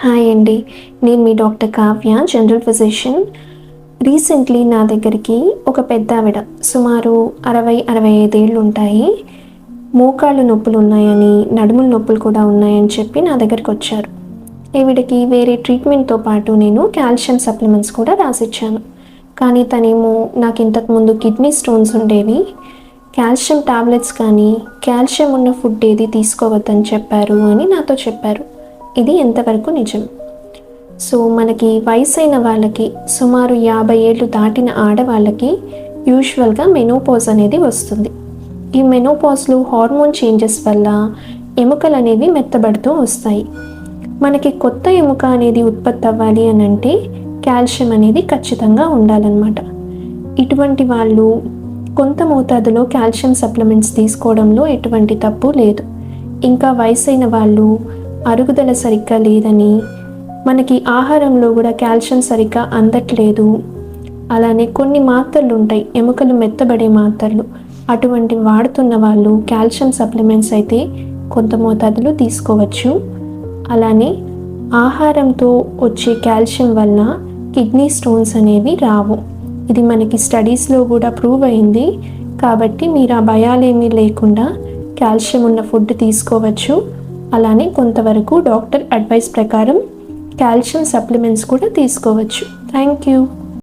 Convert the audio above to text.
Hi అండి. నేను మీ doctor Kavya, general physician. Recently నా దగ్గరికి ఒక పెద్ద ఆవిడ, సుమారు 60-65 ఏళ్ళు ఉంటాయి, మోకాళ్ళు నొప్పులు ఉన్నాయని, నడుముల నొప్పులు కూడా ఉన్నాయని చెప్పి నా దగ్గరికి వచ్చారు. ఈవిడకి వేరే ట్రీట్మెంట్తో పాటు నేను కాల్షియం సప్లిమెంట్స్ కూడా రాసిచ్చాను. కానీ తనేమో నాకు ఇంతకుముందు కిడ్నీ స్టోన్స్ ఉండేవి, కాల్షియం టాబ్లెట్స్ కానీ కాల్షియం ఉన్న ఫుడ్ ఏది తీసుకోవద్దని చెప్పారు అని నాతో చెప్పారు. ఇది ఎంతవరకు నిజం? సో మనకి వయసైన వాళ్ళకి, సుమారు 50 ఏళ్ళు దాటిన ఆడవాళ్ళకి యూజువల్గా మెనోపాజ్ అనేది వస్తుంది. ఈ మెనోపాజ్లో హార్మోన్ చేంజెస్ వల్ల ఎముకలు అనేవి మెత్తబడుతూ వస్తాయి. మనకి కొత్త ఎముక అనేది ఉత్పత్తి అవ్వాలి అని అంటే కాల్షియం అనేది ఖచ్చితంగా ఉండాలన్నమాట. ఇటువంటి వాళ్ళు కొంత మోతాదులో కాల్షియం సప్లిమెంట్స్ తీసుకోవడంలో ఎటువంటి తప్పు లేదు. ఇంకా వయసైన వాళ్ళు అరుగుదల సరిగ్గా లేదని, మనకి ఆహారంలో కూడా కాల్షియం సరిగ్గా అందట్లేదు, అలానే కొన్ని మాత్రలు ఉంటాయి ఎముకలు మెత్తబడే మాత్రలు, అటువంటి వాడుతున్న వాళ్ళు కాల్షియం సప్లిమెంట్స్ అయితే కొంత మోతాదులో తీసుకోవచ్చు. అలానే ఆహారంతో వచ్చే కాల్షియం వల్ల కిడ్నీ స్టోన్స్ అనేవి రావు. ఇది మనకి స్టడీస్లో కూడా ప్రూవ్ అయింది. కాబట్టి మీరు ఆ భయాలేమీ లేకుండా కాల్షియం ఉన్న ఫుడ్ తీసుకోవచ్చు. అలానే కొంతవరకు డాక్టర్ అడ్వైస్ ప్రకారం కాల్షియం సప్లిమెంట్స్ కూడా తీసుకోవచ్చు. Thank you.